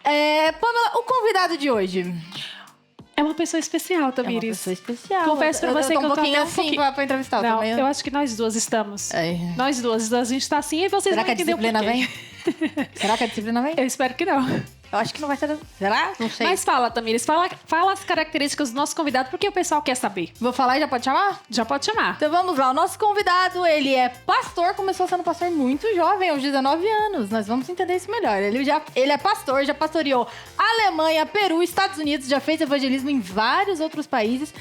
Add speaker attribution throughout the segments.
Speaker 1: Pamela, o convidado de hoje...
Speaker 2: É uma pessoa especial, Tamires.
Speaker 1: É uma pessoa especial.
Speaker 2: Confesso pra você que eu tô
Speaker 1: pouquinho
Speaker 2: até
Speaker 1: assim pra entrevistar
Speaker 2: Não,
Speaker 1: também.
Speaker 2: eu acho que nós duas estamos.
Speaker 1: É.
Speaker 2: Nós duas, a gente tá assim e vocês
Speaker 1: Será
Speaker 2: vão
Speaker 1: que a
Speaker 2: entender o
Speaker 1: disciplina
Speaker 2: porquê.
Speaker 1: vem? Será que a disciplina vem?
Speaker 2: Eu espero que não.
Speaker 1: Eu acho que não vai ser... Será? Não sei.
Speaker 2: Mas fala, Tamires, fala as características do nosso convidado, porque o pessoal quer saber.
Speaker 1: Vou falar e já pode chamar?
Speaker 2: Já pode chamar.
Speaker 1: Então vamos lá, o nosso convidado, ele é pastor, começou sendo pastor muito jovem, aos 19 anos. Nós vamos entender isso melhor. Ele é pastor, já pastoreou Alemanha, Peru, Estados Unidos, já fez evangelismo em vários outros países.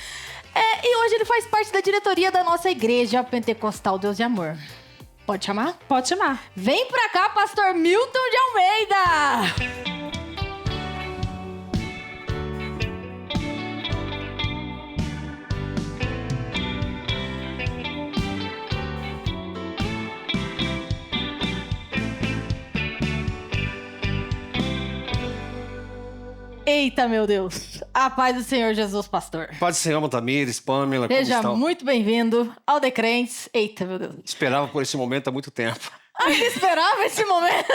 Speaker 1: E hoje ele faz parte da diretoria da nossa igreja pentecostal Deus de Amor. Pode chamar?
Speaker 2: Pode chamar.
Speaker 1: Vem pra cá, pastor Milton de Almeida! Eita, meu Deus. A paz do Senhor Jesus, pastor.
Speaker 3: Paz do Senhor, Tamires, Pamela, como
Speaker 1: Seja
Speaker 3: estão?
Speaker 1: muito bem-vindo ao Decrentes. Eita, meu Deus.
Speaker 3: Esperava por esse momento há muito tempo.
Speaker 1: Ai, esperava esse momento.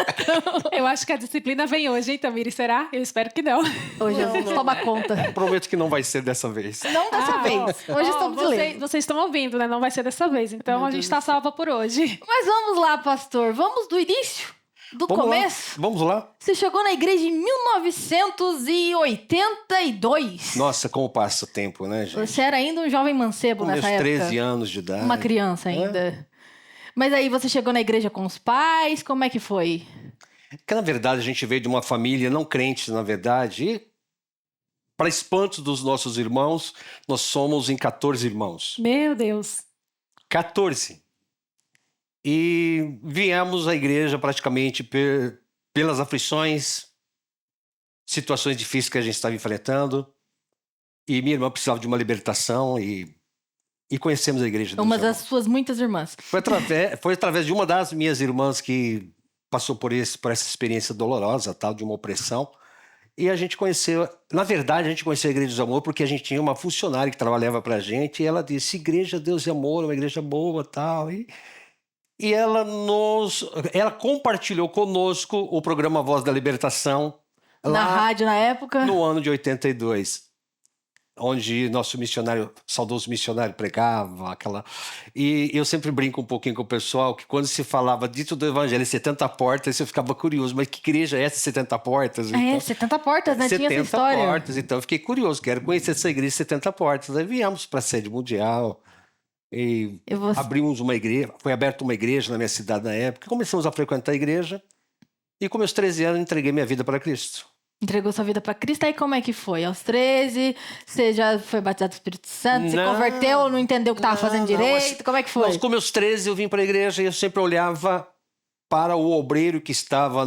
Speaker 2: Eu acho que a disciplina vem hoje, hein, Tamires? Será? Eu espero que não.
Speaker 1: Ô, Jesus, toma conta.
Speaker 3: Prometo que não vai ser dessa vez.
Speaker 1: Não dessa vez. Hoje estamos lendo.
Speaker 2: Vocês estão ouvindo, né? Não vai ser dessa vez. Então a gente tá salva por hoje.
Speaker 1: Mas vamos lá, pastor. Vamos do início? Do
Speaker 3: Vamos
Speaker 1: começo?
Speaker 3: Vamos lá?
Speaker 1: Você chegou na igreja em 1982.
Speaker 3: Nossa, como passa o tempo, né, gente?
Speaker 1: Você era ainda um jovem mancebo
Speaker 3: Com
Speaker 1: nessa
Speaker 3: meus
Speaker 1: época.
Speaker 3: 13 anos de idade.
Speaker 1: Uma criança ainda. Mas aí você chegou na igreja com os pais, como é que foi?
Speaker 3: Porque, na verdade, a gente veio de uma família não crente, na verdade, e, para espanto dos nossos irmãos, nós somos em 14 irmãos.
Speaker 2: Meu Deus.
Speaker 3: 14. E viemos à igreja praticamente pelas aflições, situações difíceis que a gente estava enfrentando. E minha irmã precisava de uma libertação e conhecemos a igreja.
Speaker 1: Uma das suas muitas irmãs.
Speaker 3: Foi através de uma das minhas irmãs que passou por essa experiência dolorosa, tal, de uma opressão. E a gente conheceu, na verdade, a gente conheceu a Igreja do Amor porque a gente tinha uma funcionária que trabalhava pra gente e ela disse, Igreja Deus e Amor, uma igreja boa, tal. E ela compartilhou conosco o programa Voz da Libertação.
Speaker 1: Na rádio, na época?
Speaker 3: No ano de 82. Onde nosso saudoso missionário pregava E eu sempre brinco um pouquinho com o pessoal que quando se falava dito do evangelho 70 portas, eu ficava curioso, mas que igreja é essa 70 portas? Então,
Speaker 1: 70 portas, né?
Speaker 3: 70
Speaker 1: Tinha essa história.
Speaker 3: portas, então eu fiquei curioso, quero conhecer essa igreja 70 portas. Aí viemos para a sede mundial e abrimos uma igreja, foi aberta uma igreja na minha cidade na época, começamos a frequentar a igreja e com meus 13 anos entreguei minha vida para Cristo.
Speaker 1: Entregou sua vida para Cristo, aí como é que foi? Aos 13, você já foi batizado do Espírito Santo, se converteu, não entendeu o que estava fazendo direito, como é que foi?
Speaker 3: Com meus 13 eu vim para a igreja e eu sempre olhava para o obreiro que estava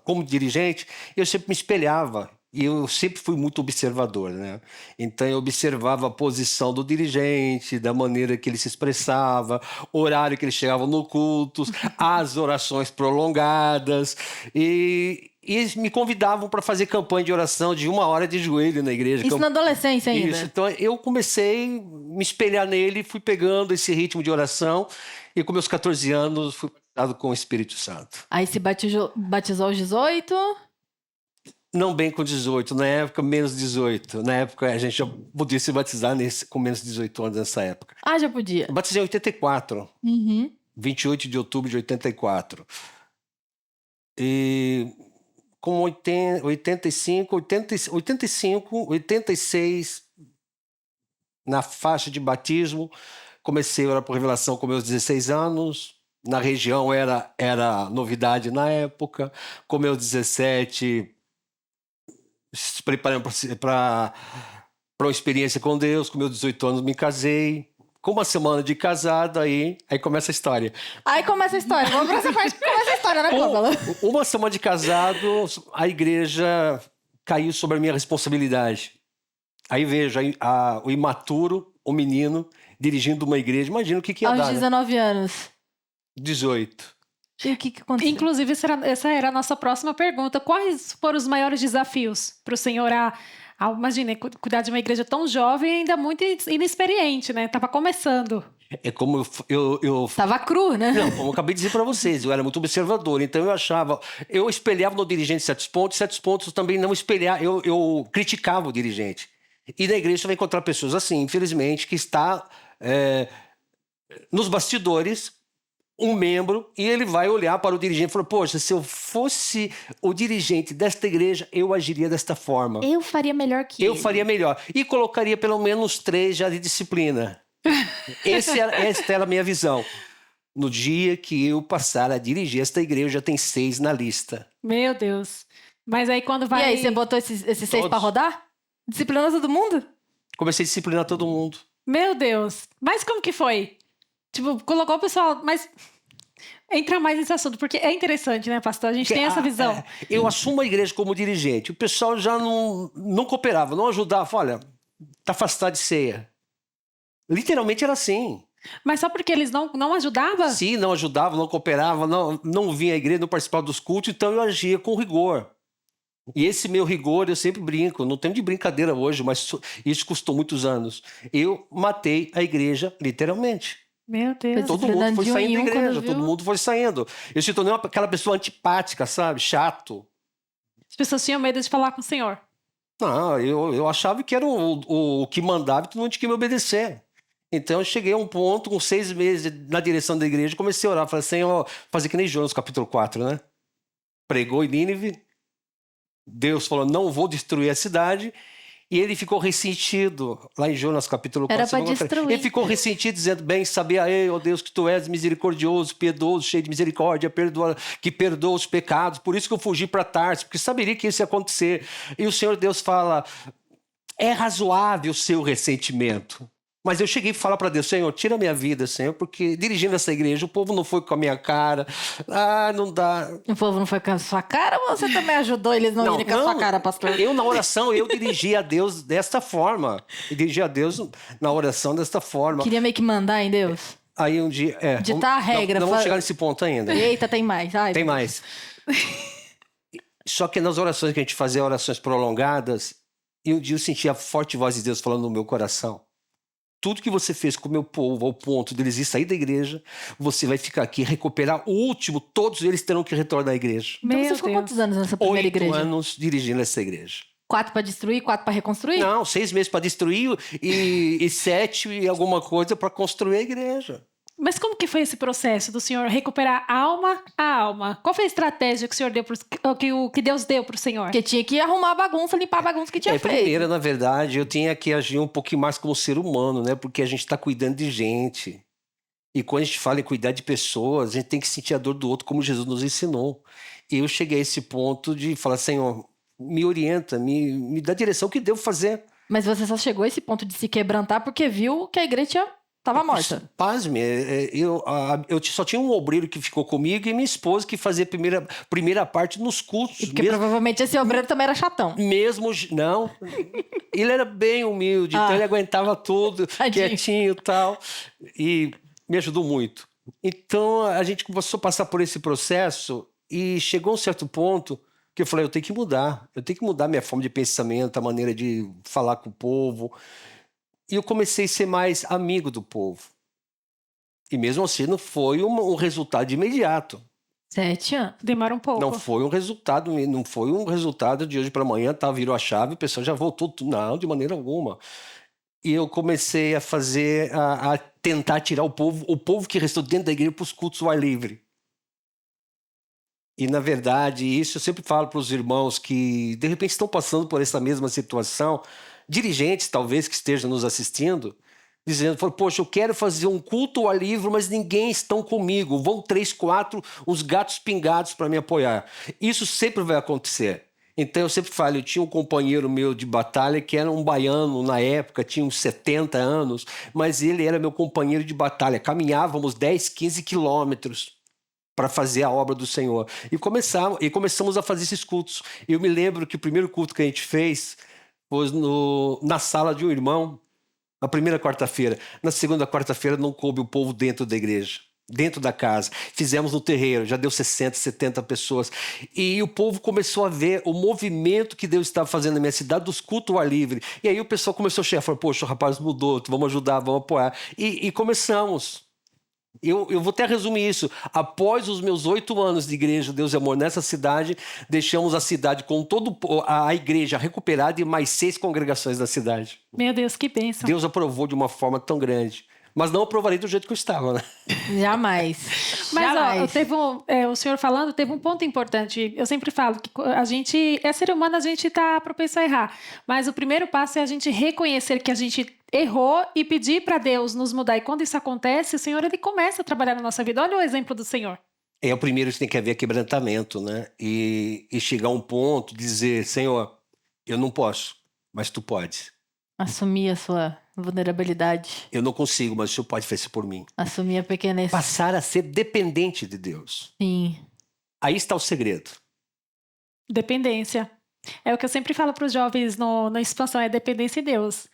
Speaker 3: como dirigente, eu sempre me espelhava. E eu sempre fui muito observador, né? Então eu observava a posição do dirigente, da maneira que ele se expressava, o horário que ele chegava no culto, as orações prolongadas. E me convidavam para fazer campanha de oração de 1 hora de joelho na igreja.
Speaker 1: Isso na adolescência ainda?
Speaker 3: Isso. Então eu comecei a me espelhar nele, fui pegando esse ritmo de oração e com meus 14 anos fui batizado com o Espírito Santo.
Speaker 1: Aí se batizou aos 18?
Speaker 3: Não bem com 18, na época menos 18. Na época a gente já podia se batizar com menos de 18 anos nessa época.
Speaker 1: Ah, já podia.
Speaker 3: Eu batizei em 84. 28 de outubro de 84. E com 85, 86, na faixa de batismo, comecei a orar por revelação com meus 16 anos. Na região era novidade na época. Com meus 17... se preparando para uma experiência com Deus. Com meus 18 anos me casei. Com uma semana de casado, aí começa a história.
Speaker 1: Aí começa a história. Vamos para essa parte que começa a história, né, Pamela?
Speaker 3: Uma semana de casado, a igreja caiu sobre a minha responsabilidade. Aí vejo o imaturo, o menino, dirigindo uma igreja. Imagina o que ia dar.
Speaker 1: Aos 19 anos.
Speaker 3: 18.
Speaker 1: E o que aconteceu?
Speaker 2: Inclusive, essa era a nossa próxima pergunta. Quais foram os maiores desafios para o senhor imagine, cuidar de uma igreja tão jovem e ainda muito inexperiente, né? Estava começando.
Speaker 3: É como eu
Speaker 1: Tava cru, né?
Speaker 3: Não, como eu acabei de dizer para vocês, eu era muito observador, então eu espelhava no dirigente certos pontos também não espelhar, eu criticava o dirigente. E na igreja você vai encontrar pessoas assim, infelizmente, que está nos bastidores, um membro, e ele vai olhar para o dirigente e falar, poxa, se eu fosse o dirigente desta igreja, eu agiria desta forma.
Speaker 1: Eu faria melhor que
Speaker 3: Eu
Speaker 1: ele.
Speaker 3: faria melhor. E colocaria pelo menos 3 já de disciplina. Esta era a minha visão. No dia que eu passar a dirigir esta igreja, tem 6 na lista.
Speaker 2: Meu Deus. Mas aí quando vai...
Speaker 1: E aí, você botou esses 6
Speaker 3: Todos.
Speaker 1: pra rodar? Disciplinou todo mundo?
Speaker 3: Comecei a disciplinar todo mundo.
Speaker 2: Meu Deus. Mas como que foi? Tipo, colocou o pessoal... Mas entra mais nesse assunto, porque é interessante, né, pastor? A gente tem essa visão.
Speaker 3: Eu assumo a igreja como dirigente. O pessoal já não cooperava, não ajudava. Olha, tá afastado de ceia. Literalmente era assim.
Speaker 2: Mas só porque eles não ajudavam?
Speaker 3: Sim, não ajudava, não cooperava, não vinha à igreja, não participava dos cultos, então eu agia com rigor. E esse meu rigor, eu sempre brinco, não tenho de brincadeira hoje, mas isso custou muitos anos. Eu matei a igreja, literalmente.
Speaker 2: Meu Deus.
Speaker 3: Todo mundo foi saindo da
Speaker 1: Fernandinho,
Speaker 3: igreja,
Speaker 1: quando
Speaker 3: todo
Speaker 1: viu.
Speaker 3: mundo foi saindo. Eu se tornei aquela pessoa antipática, sabe? Chato.
Speaker 2: As pessoas tinham medo de falar com o senhor.
Speaker 3: Não, eu achava que era o que mandava e todo mundo tinha que me obedecer. Então eu cheguei a um ponto, com 6 meses na direção da igreja, comecei a orar. Falei, Senhor, fazer que nem Jonas, capítulo 4, né? Pregou em Nínive. Deus falou, não vou destruir a cidade. E ele ficou ressentido, lá em Jonas capítulo 4.
Speaker 1: Era pra destruir.
Speaker 3: Ele ficou ressentido, dizendo, bem, sabia eu, ó Deus, que tu és misericordioso, piedoso, cheio de misericórdia, que perdoa os pecados. Por isso que eu fugi para Tarso, porque saberia que isso ia acontecer. E o Senhor Deus fala, é razoável o seu ressentimento. Mas eu cheguei a falar para Deus, Senhor, tira a minha vida, Senhor, porque dirigindo essa igreja, o povo não foi com a minha cara. Ah, não dá.
Speaker 1: O povo não foi com a sua cara ou você também ajudou eles não irem com a sua cara, pastor?
Speaker 3: Eu, na oração, eu dirigi a Deus desta forma. Eu dirigi a Deus na oração desta forma.
Speaker 1: Queria meio que mandar em Deus.
Speaker 3: Aí um dia...
Speaker 1: Ditar a regra.
Speaker 3: Não vamos chegar nesse ponto ainda.
Speaker 1: Eita, tem mais. Ai,
Speaker 3: Tem mais. Só que nas orações que a gente fazia, orações prolongadas, e um dia eu senti a forte voz de Deus falando no meu coração. Tudo que você fez com o meu povo, ao ponto deles ir sair da igreja, você vai ficar aqui, recuperar o último, todos eles terão que retornar à igreja.
Speaker 1: Então
Speaker 2: Meu
Speaker 1: você ficou
Speaker 2: Deus.
Speaker 1: quantos anos nessa primeira
Speaker 3: 8
Speaker 1: igreja?
Speaker 3: anos dirigindo essa igreja.
Speaker 1: 4 pra destruir, 4 pra reconstruir?
Speaker 3: Não, 6 meses para destruir e 7 e alguma coisa para construir a igreja.
Speaker 2: Mas como que foi esse processo do senhor recuperar alma a alma? Qual foi a estratégia que o senhor deu que Deus deu pro senhor?
Speaker 1: Porque tinha que arrumar a bagunça, limpar a bagunça que tinha feito.
Speaker 3: Primeiro, na verdade, eu tinha que agir um pouquinho mais como ser humano, né? Porque a gente está cuidando de gente. E quando a gente fala em cuidar de pessoas, a gente tem que sentir a dor do outro, como Jesus nos ensinou. E eu cheguei a esse ponto de falar, Senhor, me orienta, me dá a direção que devo fazer.
Speaker 1: Mas você só chegou a esse ponto de se quebrantar porque viu que a igreja tava morta.
Speaker 3: Pasme, eu só tinha um obreiro que ficou comigo e minha esposa que fazia a primeira parte nos cultos.
Speaker 1: E porque provavelmente esse obreiro também era chatão.
Speaker 3: Não, ele era bem humilde, então ele aguentava tudo,
Speaker 1: Tadinho.
Speaker 3: quietinho e tal, e me ajudou muito. Então a gente começou a passar por esse processo e chegou a um certo ponto que eu falei, eu tenho que mudar minha forma de pensamento, a maneira de falar com o povo. E eu comecei a ser mais amigo do povo. E mesmo assim não foi um resultado imediato.
Speaker 1: 7 anos.
Speaker 2: Demora um pouco.
Speaker 3: Não foi um resultado de hoje para amanhã, virou a chave, o pessoal já voltou. Não, de maneira alguma. E eu comecei a tentar tirar o povo que restou dentro da igreja para os cultos ao ar livre. E, na verdade, isso eu sempre falo para os irmãos que, de repente, estão passando por essa mesma situação, dirigentes, talvez, que estejam nos assistindo, dizendo, poxa, eu quero fazer um culto ao ar livre, mas ninguém está comigo. Vão 3, 4, uns gatos pingados para me apoiar. Isso sempre vai acontecer. Então, eu sempre falo, eu tinha um companheiro meu de batalha que era um baiano na época, tinha uns 70 anos, mas ele era meu companheiro de batalha. Caminhávamos 10, 15 quilômetros para fazer a obra do Senhor. E começamos a fazer esses cultos. Eu me lembro que o primeiro culto que a gente fez foi na sala de um irmão, na primeira quarta-feira. Na segunda quarta-feira não coube o povo dentro da igreja. dentro da casa. Fizemos no terreiro, já deu 60, 70 pessoas. E o povo começou a ver o movimento que Deus estava fazendo na minha cidade, dos cultos ao ar livre. E aí o pessoal começou a chegar, falou, poxa, o rapaz mudou, vamos ajudar, vamos apoiar. E começamos. Eu vou até resumir isso. Após os meus 8 anos de igreja, Deus e Amor, nessa cidade, deixamos a cidade com toda a igreja recuperada e mais 6 congregações da cidade.
Speaker 2: Meu Deus, que bênção.
Speaker 3: Deus aprovou de uma forma tão grande. Mas não aprovarei do jeito que eu estava, né?
Speaker 1: Jamais.
Speaker 2: Mas,
Speaker 1: Jamais.
Speaker 2: ó, o senhor falando, teve um ponto importante. Eu sempre falo que a gente é ser humano, a gente tá propenso a errar. Mas o primeiro passo é a gente reconhecer que a gente errou e pedir para Deus nos mudar. E quando isso acontece, o Senhor, ele começa a trabalhar na nossa vida. Olha o exemplo do Senhor.
Speaker 3: É o primeiro que tem que haver quebrantamento, né? E chegar a um ponto, dizer, Senhor, eu não posso, mas Tu podes.
Speaker 1: Assumir a sua vulnerabilidade.
Speaker 3: Eu não consigo, mas o Senhor pode fazer por mim.
Speaker 1: Assumir a pequenez.
Speaker 3: Passar a ser dependente de Deus.
Speaker 1: Sim.
Speaker 3: Aí está o segredo.
Speaker 2: Dependência. É o que eu sempre falo para os jovens na expansão, é dependência em Deus.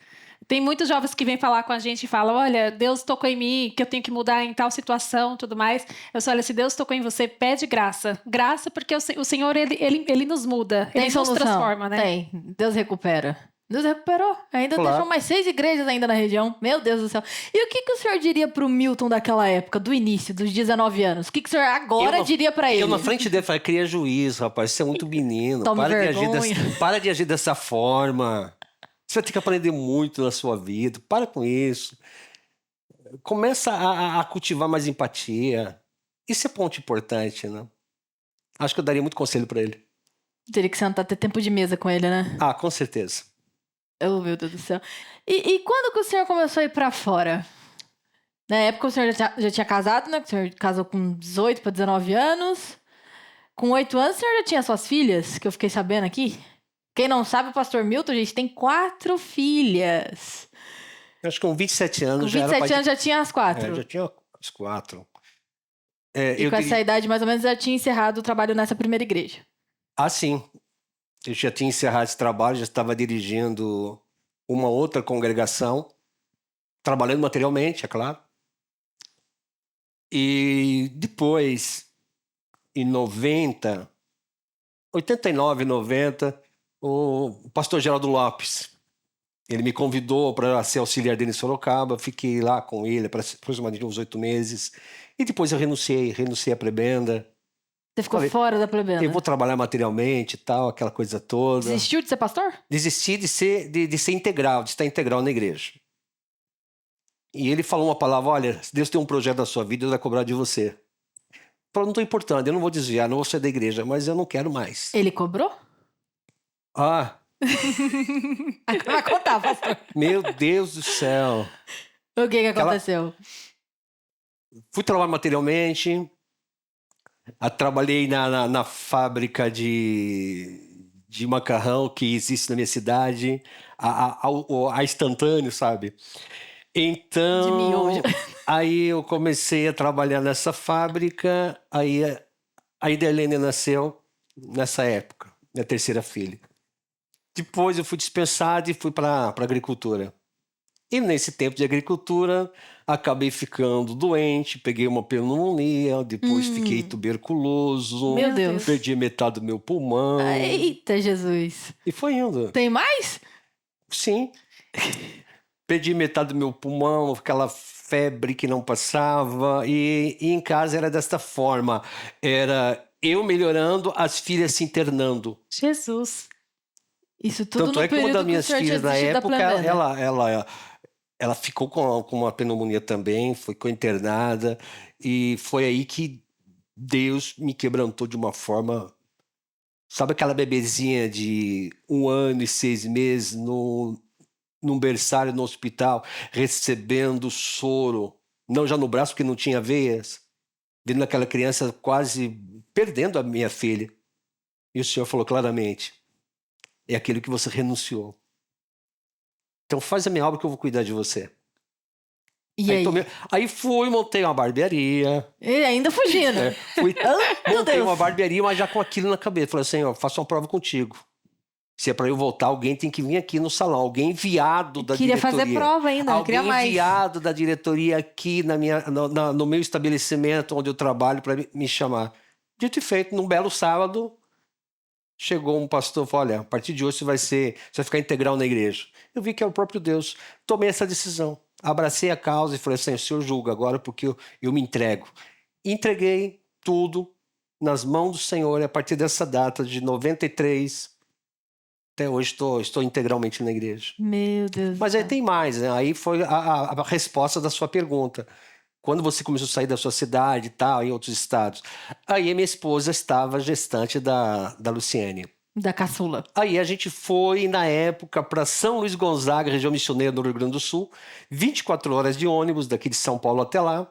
Speaker 2: Tem muitos jovens que vêm falar com a gente e falam, olha, Deus tocou em mim, que eu tenho que mudar em tal situação, tudo mais. Eu só, olha, se Deus tocou em você, pede graça. Graça porque o Senhor, ele nos muda,
Speaker 1: Tem
Speaker 2: ele
Speaker 1: solução.
Speaker 2: nos transforma, né?
Speaker 1: Tem. Deus recupera. Deus recuperou. Ainda
Speaker 3: Claro.
Speaker 1: deixou mais 6 igrejas ainda na região. Meu Deus do céu. E o que o senhor diria pro Milton daquela época, do início, dos 19 anos? O que o senhor agora diria pra ele?
Speaker 3: Eu na frente dele falei, cria juízo, rapaz, você é muito menino.
Speaker 1: Tome vergonha.
Speaker 3: Para de agir dessa forma. Você vai ter que aprender muito na sua vida. Para com isso. Começa a cultivar mais empatia. Isso é ponto importante, né? Acho que eu daria muito conselho para ele.
Speaker 1: Teria que sentar, ter tempo de mesa com ele, né?
Speaker 3: Ah, com certeza.
Speaker 1: Oh, meu Deus do céu. E quando que o senhor começou a ir pra fora? Na época o senhor já tinha casado, né? O senhor casou com 18 para 19 anos. Com 8 anos o senhor já tinha suas filhas, que eu fiquei sabendo aqui. Quem não sabe, o pastor Milton, gente, tem 4 filhas.
Speaker 3: Acho que com 27 anos
Speaker 1: Com
Speaker 3: já era
Speaker 1: 27 anos já tinha as 4.
Speaker 3: já tinha as 4.
Speaker 1: E com essa idade, mais ou menos, já tinha encerrado o trabalho nessa primeira igreja.
Speaker 3: Ah, sim. Eu já tinha encerrado esse trabalho, já estava dirigindo uma outra congregação, trabalhando materialmente, é claro. E depois, em 89, 90, o pastor Geraldo Lopes, ele me convidou para ser auxiliar dele em Sorocaba, fiquei lá com ele aproximadamente uns 8 meses, e depois eu renunciei à prebenda.
Speaker 1: Você ficou fora da plebena?
Speaker 3: Eu vou trabalhar materialmente e tal, aquela coisa toda.
Speaker 1: Desistiu de ser pastor?
Speaker 3: Desisti de ser integral, de estar integral na igreja. E ele falou uma palavra, olha, se Deus tem um projeto na sua vida, Deus vai cobrar de você. Falou, não estou importando, eu não vou desviar, não vou sair da igreja, mas eu não quero mais.
Speaker 1: Ele cobrou?
Speaker 3: Ah,
Speaker 1: Vai contar, pastor.
Speaker 3: meu Deus do céu.
Speaker 1: O que aconteceu?
Speaker 3: Fui trabalhar materialmente, trabalhei na fábrica de macarrão que existe na minha cidade, a instantâneo, sabe? Então,
Speaker 1: De miojo.
Speaker 3: aí eu comecei a trabalhar nessa fábrica, aí a Idelene nasceu nessa época, minha terceira filha. Depois eu fui dispensado e fui para agricultura. E nesse tempo de agricultura, acabei ficando doente, peguei uma pneumonia, depois fiquei tuberculoso.
Speaker 1: Meu Deus.
Speaker 3: Perdi metade do meu pulmão.
Speaker 1: Eita, Jesus.
Speaker 3: E foi indo.
Speaker 1: Tem mais?
Speaker 3: Sim. Perdi metade do meu pulmão, aquela febre que não passava. E em casa era desta forma. Era eu melhorando, as filhas se internando.
Speaker 2: Jesus.
Speaker 1: Isso tudo
Speaker 3: Tanto
Speaker 1: no
Speaker 3: é que uma
Speaker 1: período
Speaker 3: das minhas
Speaker 1: que o senhor
Speaker 3: filhas
Speaker 1: tinha
Speaker 3: na
Speaker 1: desistido da
Speaker 3: época,
Speaker 1: plebena.
Speaker 3: ela ficou com uma pneumonia também, ficou internada, e foi aí que Deus me quebrantou de uma forma. Sabe aquela bebezinha de 1 ano e 6 meses num berçário no hospital, recebendo soro, não já no braço porque não tinha veias, vendo aquela criança quase perdendo a minha filha. E o Senhor falou claramente: é aquilo que você renunciou. Então faz a minha obra que eu vou cuidar de você.
Speaker 1: E aí?
Speaker 3: Aí fui, montei uma barbearia.
Speaker 1: Ele ainda fugindo.
Speaker 3: Meu
Speaker 1: Deus.
Speaker 3: montei uma barbearia, mas já com aquilo na cabeça. Falei assim, ó, faço uma prova contigo. Se é para eu voltar, alguém tem que vir aqui no salão. Alguém enviado da
Speaker 1: Queria
Speaker 3: diretoria.
Speaker 1: fazer prova ainda, não queria
Speaker 3: Alguém
Speaker 1: mais.
Speaker 3: enviado da diretoria aqui no meu estabelecimento onde eu trabalho para me chamar. Dito e feito, num belo sábado, chegou um pastor e falou: olha, a partir de hoje você vai ficar integral na igreja. Eu vi que é o próprio Deus. Tomei essa decisão. Abracei a causa e falei assim: o senhor julga agora porque eu me entrego. Entreguei tudo nas mãos do Senhor e a partir dessa data de 93 até hoje estou integralmente na igreja.
Speaker 1: Meu Deus.
Speaker 3: Mas aí tem mais, né? Aí foi a resposta da sua pergunta. Quando você começou a sair da sua cidade e tal, em outros estados. Aí a minha esposa estava gestante da Luciene.
Speaker 1: Da caçula.
Speaker 3: Aí a gente foi, na época, para São Luís Gonzaga, região missioneira do Rio Grande do Sul. 24 horas de ônibus daqui de São Paulo até lá.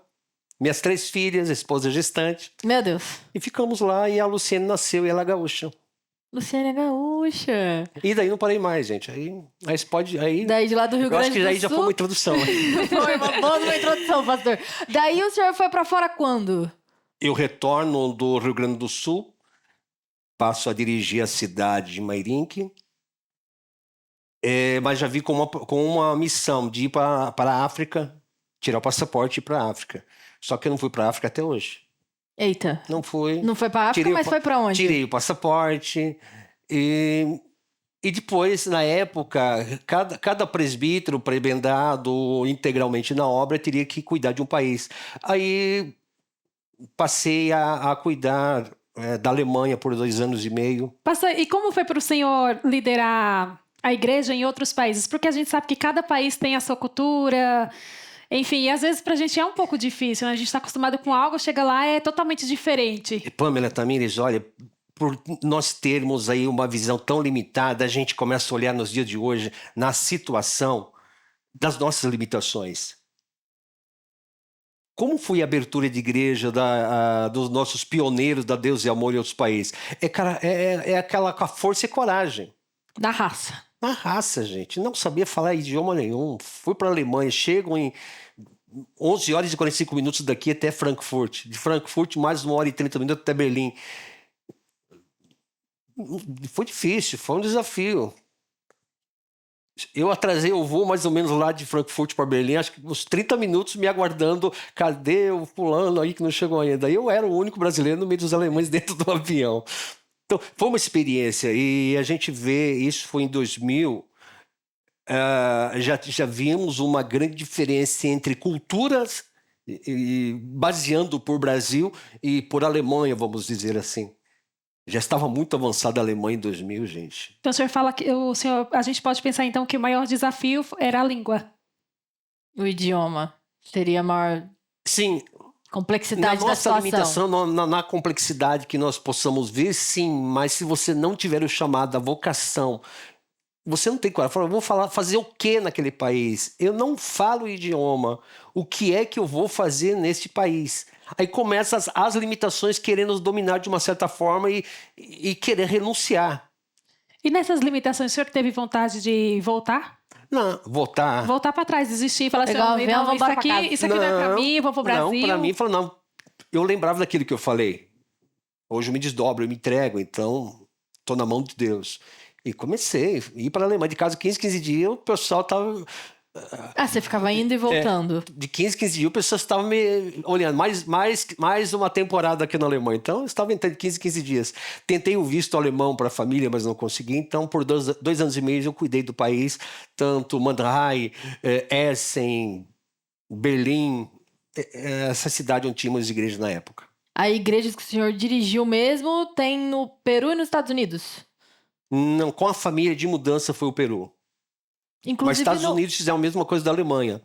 Speaker 3: Minhas 3 filhas, a esposa gestante.
Speaker 1: Meu Deus.
Speaker 3: E ficamos lá e a Luciene nasceu e ela é gaúcha.
Speaker 1: Luciana é gaúcha.
Speaker 3: E daí não parei mais, gente. Aí você pode... Aí,
Speaker 1: Daí de lá do Rio
Speaker 3: eu
Speaker 1: Grande
Speaker 3: acho que
Speaker 1: do
Speaker 3: aí já
Speaker 1: Sul.
Speaker 3: foi uma introdução.
Speaker 1: Foi uma boa introdução, pastor. Daí o senhor foi pra fora quando?
Speaker 3: Eu retorno do Rio Grande do Sul, passo a dirigir a cidade de Mairinque, mas já vi com uma missão de ir para a África, tirar o passaporte e ir para a África. Só que eu não fui para a África até hoje.
Speaker 1: Eita.
Speaker 3: Não fui.
Speaker 1: Não foi pra África,
Speaker 3: Tirei o
Speaker 1: mas
Speaker 3: pa-
Speaker 1: foi pra onde?
Speaker 3: Tirei o passaporte e depois, na época, cada presbítero, prebendado integralmente na obra, teria que cuidar de um país. Aí passei a cuidar da Alemanha por 2 anos e meio.
Speaker 2: Pastor, e como foi para o senhor liderar a igreja em outros países? Porque a gente sabe que cada país tem a sua cultura. Enfim, e às vezes pra gente é um pouco difícil, né? A gente está acostumado com algo, chega lá é totalmente diferente.
Speaker 3: E Pamela Tamires, olha, por nós termos aí uma visão tão limitada, a gente começa a olhar nos dias de hoje na situação das nossas limitações. Como foi a abertura de igreja dos nossos pioneiros da Deus e Amor em outros países? É aquela com a força e coragem.
Speaker 1: Da raça.
Speaker 3: Na raça, gente. Não sabia falar idioma nenhum. Fui para a Alemanha, chego em 11 horas e 45 minutos daqui até Frankfurt. De Frankfurt, mais 1 hora e 30 minutos até Berlim. Foi difícil, foi um desafio. Eu atrasei o voo mais ou menos lá de Frankfurt para Berlim, acho que uns 30 minutos me aguardando. Cadê o fulano aí que não chegou ainda? Eu era o único brasileiro no meio dos alemães dentro do avião. Então, foi uma experiência. E a gente vê, isso foi em 2000, já vimos uma grande diferença entre culturas, baseando por Brasil e por Alemanha, vamos dizer assim. Já estava muito avançada a Alemanha em 2000, gente.
Speaker 2: Então o senhor fala que a gente pode pensar então que o maior desafio era a língua.
Speaker 1: O idioma. Seria a maior
Speaker 3: Sim,
Speaker 1: complexidade
Speaker 3: na
Speaker 1: da
Speaker 3: nossa
Speaker 1: situação.
Speaker 3: limitação, na complexidade que nós possamos ver, sim, mas se você não tiver o chamado, a vocação, você não tem coragem. Fala, eu vou fazer o que naquele país? Eu não falo o idioma. O que é que eu vou fazer neste país? Aí começam as limitações querendo nos dominar de uma certa forma e querer renunciar.
Speaker 2: E nessas limitações, o senhor teve vontade de voltar?
Speaker 3: Não, votar.
Speaker 2: Voltar para trás, desistir e falar assim,
Speaker 1: Pegar o avião,
Speaker 2: não,
Speaker 1: vamos embora pra casa.
Speaker 2: isso aqui não é para mim, eu vou pro Brasil.
Speaker 3: Não, para mim, falou, não. Eu lembrava daquilo que eu falei. Hoje eu me desdobro, eu me entrego, então estou na mão de Deus. E comecei a ir para a Alemanha de casa 15 dias, o pessoal estava...
Speaker 1: Você ficava indo e voltando.
Speaker 3: De 15 dias, o pessoal estava me olhando. Mais uma temporada aqui na Alemanha. Então, eu estava entrando 15 dias. Tentei o visto alemão para a família, mas não consegui. Então, por 2 anos e meio, eu cuidei do país. Tanto Mannheim, Essen, Berlim, essa cidade onde tínhamos igrejas na época.
Speaker 1: A igreja que o senhor dirigiu mesmo tem no Peru e nos Estados Unidos?
Speaker 3: Não, com a família de mudança foi o Peru. Mas
Speaker 1: Inclusive
Speaker 3: Estados Unidos fizeram a mesma coisa da Alemanha.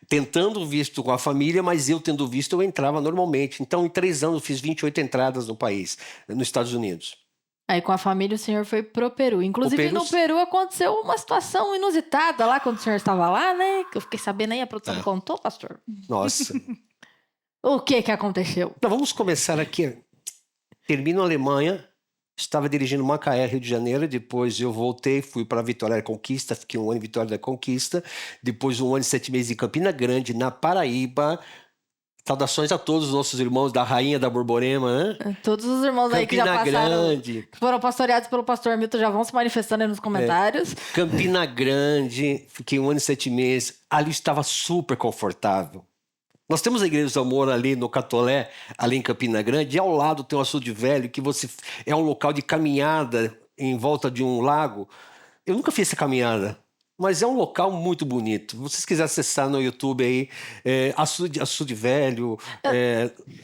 Speaker 3: Tentando visto com a família, mas eu tendo visto, eu entrava normalmente. Então, em 3 anos, eu fiz 28 entradas no país, nos Estados Unidos.
Speaker 1: Aí com a família o senhor foi pro Peru. Inclusive no Peru aconteceu uma situação inusitada lá quando o senhor estava lá, né? Que eu fiquei sabendo aí, a produção me contou, pastor.
Speaker 3: Nossa.
Speaker 1: O que aconteceu?
Speaker 3: Então, vamos começar aqui. Termino a Alemanha, estava dirigindo Macaé, Rio de Janeiro, depois eu voltei, fui para Vitória da Conquista, fiquei 1 ano em Vitória da Conquista, depois 1 ano e 7 meses em Campina Grande, na Paraíba, Saudações a todos os nossos irmãos da Rainha da Borborema, né?
Speaker 1: Todos os irmãos aí que já
Speaker 3: Campina
Speaker 1: passaram,
Speaker 3: Grande.
Speaker 1: que foram pastoreados pelo pastor Milton, já vão se manifestando aí nos comentários.
Speaker 3: Campina Grande, fiquei 1 ano e 7 meses. Ali estava super confortável. Nós temos a Igreja do Amor ali no Catolé, ali em Campina Grande, e ao lado tem o Açude Velho, que é um local de caminhada em volta de um lago. Eu nunca fiz essa caminhada, mas é um local muito bonito. Se vocês quiserem acessar no YouTube aí, Açude Velho,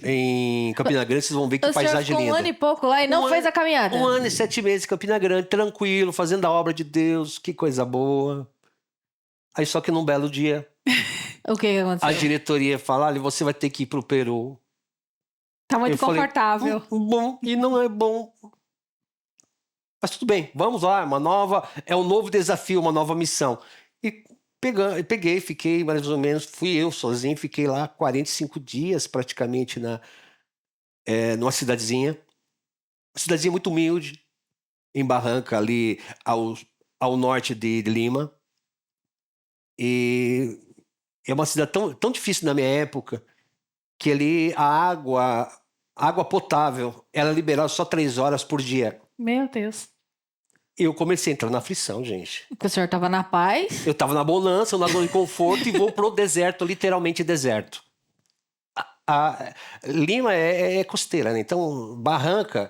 Speaker 3: em Campina Grande, vocês vão ver que
Speaker 1: O senhor
Speaker 3: paisagem
Speaker 1: ficou
Speaker 3: linda.
Speaker 1: 1 ano e pouco lá e não fez a caminhada.
Speaker 3: 1 ano e 7 meses em Campina Grande, tranquilo, fazendo a obra de Deus, que coisa boa. Aí só que num belo dia,
Speaker 1: O que aconteceu?
Speaker 3: a diretoria fala, olha, você vai ter que ir pro Peru.
Speaker 2: Tá muito
Speaker 3: Eu falei,
Speaker 2: confortável.
Speaker 3: Bom, e não é bom. Mas tudo bem, vamos lá, é um novo desafio, uma nova missão. E peguei, fiquei mais ou menos, fui eu sozinho, fiquei lá 45 dias praticamente numa cidadezinha. Uma cidadezinha muito humilde, em Barranca, ali ao norte de Lima. E é uma cidade tão difícil na minha época, que ali a água potável, ela é liberada só 3 horas por dia.
Speaker 2: Meu Deus.
Speaker 3: Eu comecei a entrar na aflição, gente.
Speaker 1: Porque o senhor tava na paz.
Speaker 3: Eu estava na bonança, na zona de conforto e vou pro deserto, literalmente deserto. Lima é costeira, né? Então Barranca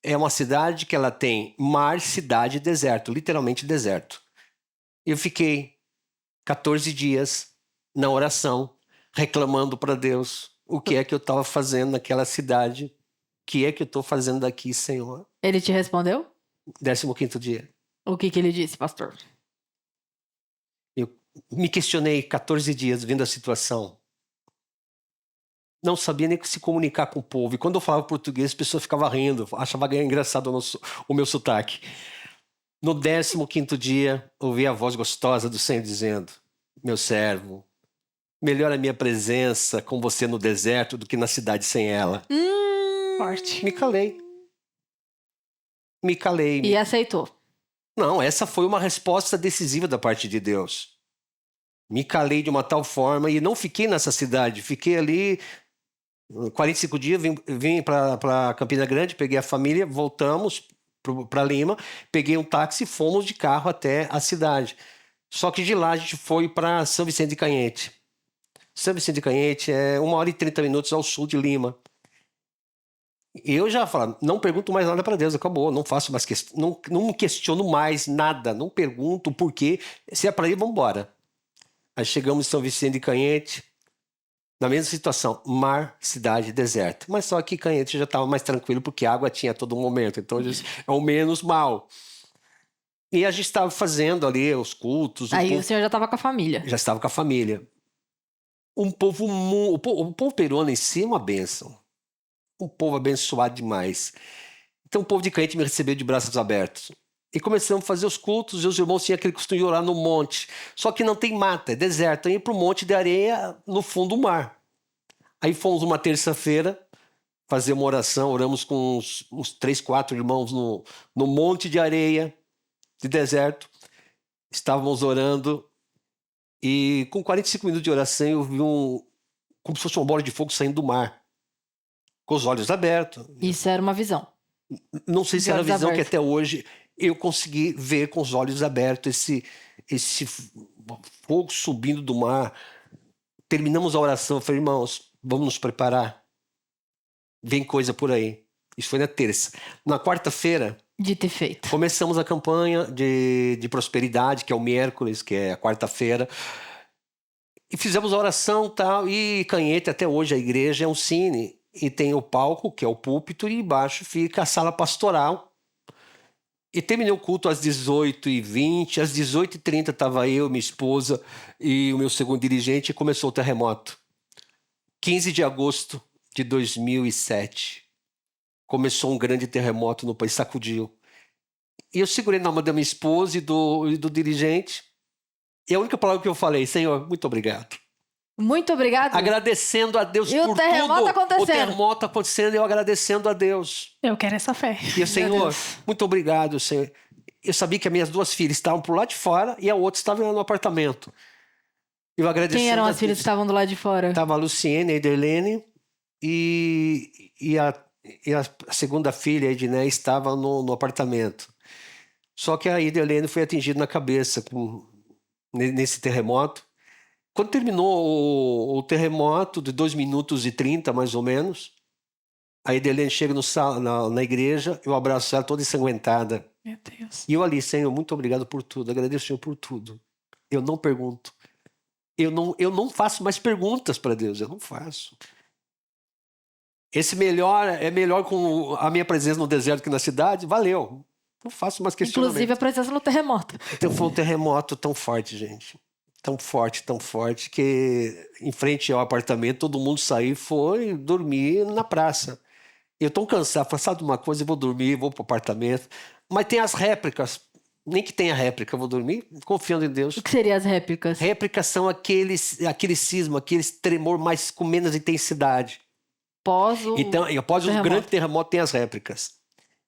Speaker 3: é uma cidade que ela tem mar, cidade e deserto, literalmente deserto. Eu fiquei 14 dias na oração, reclamando para Deus o que é que eu estava fazendo naquela cidade, o que é que eu estou fazendo aqui, Senhor.
Speaker 1: Ele te respondeu?
Speaker 3: 15º dia.
Speaker 1: O que ele disse, pastor?
Speaker 3: Eu me questionei 14 dias vendo a situação. Não sabia nem se comunicar com o povo. E quando eu falava português, as pessoas ficavam rindo, achavam engraçado o meu sotaque. No 15º dia, ouvi a voz gostosa do Senhor dizendo, meu servo, melhor a minha presença com você no deserto do que na cidade sem ela.
Speaker 2: Forte.
Speaker 3: Me calei. Me calei.
Speaker 1: E aceitou.
Speaker 3: Não, essa foi uma resposta decisiva da parte de Deus. Me calei de uma tal forma e não fiquei nessa cidade. Fiquei ali 45 dias, vim para Campina Grande, peguei a família, voltamos para Lima, peguei um táxi e fomos de carro até a cidade. Só que de lá a gente foi para São Vicente de Cañete. São Vicente de Cañete é 1 hora e 30 minutos ao sul de Lima. Eu já falo, não pergunto mais nada para Deus, acabou, não faço mais questão, não me questiono mais nada, não pergunto o porquê, se é para ir, vamos embora. Aí chegamos em São Vicente de Cañete, na mesma situação, mar, cidade, deserto. Mas só que Cañete já estava mais tranquilo, porque água tinha a todo momento, então é o menos mal. E a gente estava fazendo ali os cultos.
Speaker 1: Aí o senhor já estava com a família.
Speaker 3: Já estava com a família. O povo peruano em si é uma bênção. Um povo abençoado demais. Então o povo de Cañete me recebeu de braços abertos. E começamos a fazer os cultos, e os irmãos tinham aquele costume de orar no monte. Só que não tem mata, é deserto. Aí para o monte de areia no fundo do mar. Aí fomos uma terça-feira fazer uma oração, oramos com uns 3, 4 irmãos no monte de areia, de deserto. Estávamos orando e com 45 minutos de oração eu vi como se fosse uma bola de fogo saindo do mar. Com os olhos abertos.
Speaker 1: Isso era uma visão.
Speaker 3: Não sei se era a
Speaker 1: Olhos
Speaker 3: visão que
Speaker 1: abertos.
Speaker 3: até hoje eu consegui ver com os olhos abertos esse fogo subindo do mar. Terminamos a oração, eu falei, irmãos, vamos nos preparar. Vem coisa por aí. Isso foi na terça. Na quarta-feira,
Speaker 1: De ter feito.
Speaker 3: começamos a campanha de prosperidade, que é o miércoles, que é a quarta-feira. E fizemos a oração e tal. E Cañete, até hoje, a igreja é um cine. E tem o palco, que é o púlpito, e embaixo fica a sala pastoral. E terminei o culto às 18h20. Às 18h30 estava eu, minha esposa e o meu segundo dirigente, e começou o terremoto. 15 de agosto de 2007. Começou um grande terremoto no país, sacudiu. E eu segurei na mão da minha esposa e do dirigente. E a única palavra que eu falei, Senhor, muito obrigado.
Speaker 1: Muito obrigado.
Speaker 3: Agradecendo a Deus
Speaker 1: E o
Speaker 3: por
Speaker 1: terremoto
Speaker 3: tudo.
Speaker 1: acontecendo.
Speaker 3: O terremoto acontecendo e eu agradecendo a Deus.
Speaker 2: Eu quero essa fé.
Speaker 3: E o Senhor, muito obrigado, Senhor. Eu sabia que as minhas 2 filhas estavam por lá de fora e a outra estava no apartamento. Eu agradecendo
Speaker 1: Quem eram
Speaker 3: a
Speaker 1: as filhas
Speaker 3: Deus.
Speaker 1: que estavam do lado de fora?
Speaker 3: Tava a Luciene, a Iderlene e a segunda filha, a Edné, estava no apartamento. Só que a Iderlene foi atingida na cabeça nesse terremoto. Quando terminou o terremoto, de 2 minutos e 30, mais ou menos, a Iderlene chega na igreja, eu abraço ela toda ensanguentada.
Speaker 2: Meu Deus.
Speaker 3: E eu ali, Senhor, muito obrigado por tudo, agradeço, Senhor, por tudo. Eu não pergunto. Eu não faço mais perguntas para Deus, eu não faço. Esse é melhor com a minha presença no deserto que na cidade, valeu. Não faço mais questionamento.
Speaker 1: Inclusive a presença no terremoto.
Speaker 3: Então foi um terremoto tão forte, gente. Tão forte, que em frente ao apartamento todo mundo saiu e foi dormir na praça. Eu tão cansado, falei, sabe de uma coisa, eu vou dormir, vou pro apartamento. Mas tem as réplicas. Nem que tenha réplica, eu vou dormir confiando em Deus.
Speaker 1: O que seriam as réplicas?
Speaker 3: Réplicas são aquele sismo, aquele tremor mais com menos intensidade. Então, após o grande terremoto, tem as réplicas.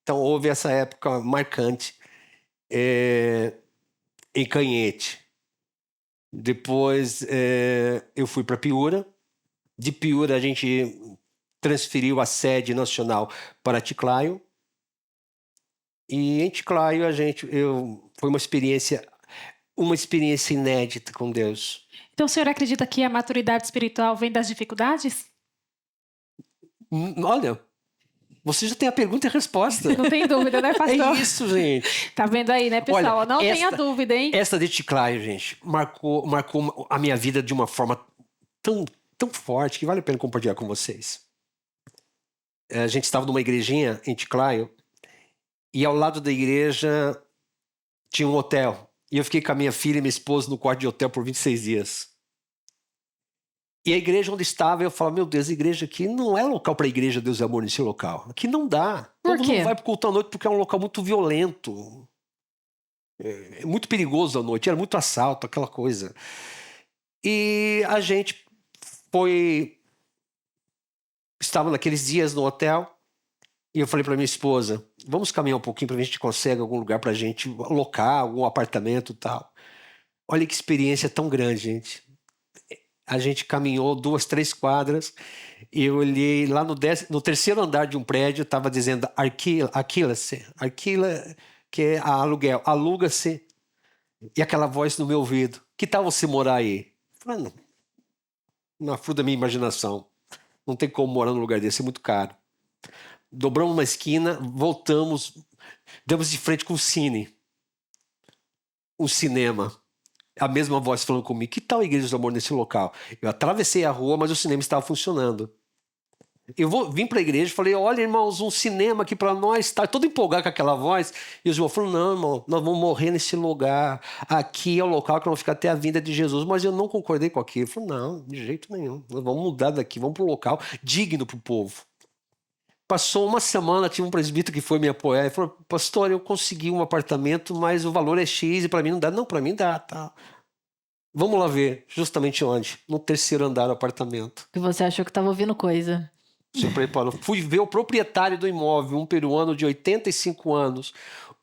Speaker 3: Então, houve essa época marcante em Canhete. Depois, eu fui para Piúra. De Piúra, a gente transferiu a sede nacional para Chiclayo. E em Chiclayo, foi uma experiência inédita com Deus.
Speaker 2: Então, o senhor acredita que a maturidade espiritual vem das dificuldades?
Speaker 3: Olha, você já tem a pergunta e a resposta.
Speaker 2: Não tem dúvida, né, pastor?
Speaker 3: É isso, gente.
Speaker 2: Tá vendo aí, né, pessoal?
Speaker 3: Olha,
Speaker 2: não tenha dúvida, hein?
Speaker 3: Essa de Chiclayo, gente, marcou a minha vida de uma forma tão forte que vale a pena compartilhar com vocês. A gente estava numa igrejinha em Chiclayo e ao lado da igreja tinha um hotel. E eu fiquei com a minha filha e minha esposa no quarto de hotel por 26 dias. E a igreja onde estava, eu falava, meu Deus, a igreja aqui não é local para a igreja Deus e Amor nesse local. Aqui não dá.
Speaker 1: Por
Speaker 3: Todo
Speaker 1: quê?
Speaker 3: mundo vai para o culto à noite porque é um local muito violento. É muito perigoso à noite, era muito assalto, aquela coisa. E a gente estava naqueles dias no hotel e eu falei para minha esposa, vamos caminhar um pouquinho para ver se a gente consegue algum lugar para a gente alocar, algum apartamento e tal. Olha que experiência tão grande, gente. A gente caminhou 2, 3 quadras e eu olhei lá no terceiro andar de um prédio, estava dizendo alquila-se, que é aluguel, aluga-se. E aquela voz no meu ouvido, que tal você morar aí? Falei, na fruta da minha imaginação, não tem como morar num lugar desse, é muito caro. Dobramos uma esquina, voltamos, demos de frente com o cine, um cinema. A mesma voz falando comigo, que tal a Igreja do Amor nesse local? Eu atravessei a rua, mas o cinema estava funcionando. Vim para a igreja e falei, olha, irmãos, um cinema aqui para nós, tá todo empolgado com aquela voz. E os irmãos falaram, não, irmão, nós vamos morrer nesse lugar. Aqui é o local que nós vamos ficar até a vinda de Jesus. Mas eu não concordei com aquilo. Eu falei, não, de jeito nenhum. Nós vamos mudar daqui, vamos para um local digno para o povo. Passou uma semana, tinha um presbítero que foi me apoiar e falou, pastor, eu consegui um apartamento, mas o valor é X e para mim não dá. Não, para mim dá, tá. Vamos lá ver, justamente onde? No terceiro andar do apartamento.
Speaker 1: Que você achou que estava ouvindo coisa.
Speaker 3: Se preparou. Fui ver o proprietário do imóvel, um peruano de 85 anos,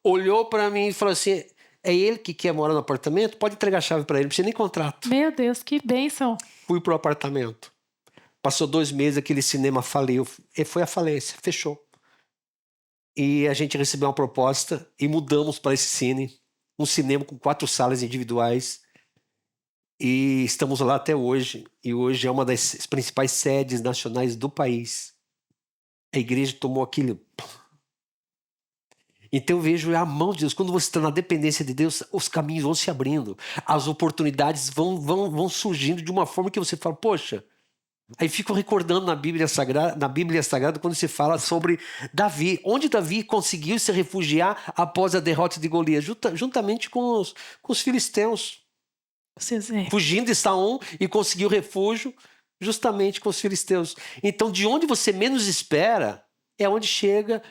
Speaker 3: olhou para mim e falou assim, é ele que quer morar no apartamento? Pode entregar a chave para ele, não precisa nem contrato.
Speaker 2: Meu Deus, que bênção.
Speaker 3: Fui pro apartamento. Passou 2 meses, aquele cinema faliu. E foi à falência, fechou. E a gente recebeu uma proposta e mudamos para esse cine. Um cinema com 4 salas individuais. E estamos lá até hoje. E hoje é uma das principais sedes nacionais do país. A igreja tomou aquilo. Então eu vejo a mão de Deus. Quando você está na dependência de Deus, os caminhos vão se abrindo. As oportunidades vão surgindo de uma forma que você fala, poxa. Aí fico recordando na Bíblia Sagrada quando se fala sobre Davi. Onde Davi conseguiu se refugiar após a derrota de Golias? Juntamente com os filisteus. Fugindo de Saul e conseguiu refúgio justamente com os filisteus. Então, de onde você menos espera, é onde chega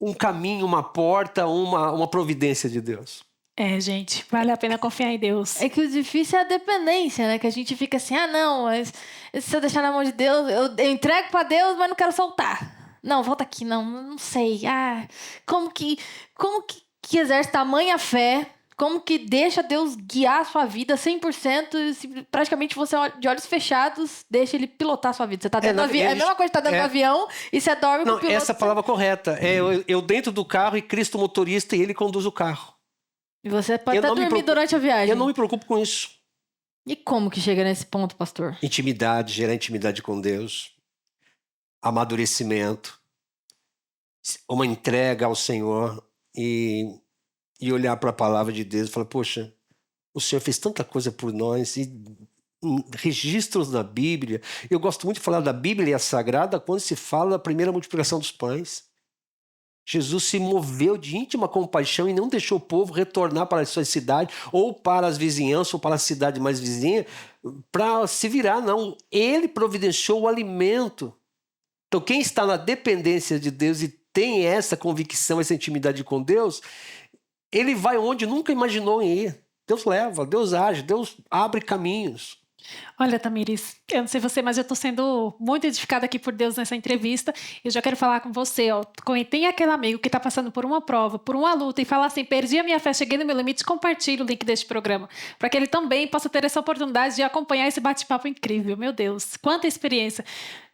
Speaker 3: um caminho, uma porta, uma providência de Deus.
Speaker 2: É, gente, vale a pena confiar em Deus.
Speaker 1: É que o difícil é a dependência, né? Que a gente fica assim, não, mas se eu deixar na mão de Deus, eu entrego pra Deus, mas não quero soltar. Não, volta aqui, não sei. Como que exerce tamanha fé Como que deixa Deus guiar a sua vida 100%, praticamente você, de olhos fechados, deixa ele pilotar a sua vida. Você tá dentro do avião, é a mesma coisa que tá dentro do avião e você dorme com o piloto.
Speaker 3: Essa é a palavra correta. Eu dentro do carro e Cristo motorista e ele conduz o carro.
Speaker 1: E você pode até dormir durante a viagem.
Speaker 3: Eu não me preocupo com isso.
Speaker 1: E como que chega nesse ponto, pastor?
Speaker 3: Intimidade, gerar intimidade com Deus. Amadurecimento. Uma entrega ao Senhor e olhar para a palavra de Deus e falar, poxa, o Senhor fez tanta coisa por nós e registros na Bíblia. Eu gosto muito de falar da Bíblia Sagrada quando se fala da primeira multiplicação dos pães. Jesus se moveu de íntima compaixão e não deixou o povo retornar para as suas cidades ou para as vizinhanças ou para a cidade mais vizinha para se virar, não. Ele providenciou o alimento. Então quem está na dependência de Deus e tem essa convicção, essa intimidade com Deus, ele vai onde nunca imaginou ir. Deus leva, Deus age, Deus abre caminhos.
Speaker 2: Olha, Tamires, eu não sei você, mas eu tô sendo muito edificada aqui por Deus nessa entrevista. Eu já quero falar com você, ó. Tem aquele amigo que tá passando por uma prova, por uma luta, e fala assim, perdi a minha fé, cheguei no meu limite, compartilhe o link deste programa, para que ele também possa ter essa oportunidade de acompanhar esse bate-papo incrível. Meu Deus, quanta experiência.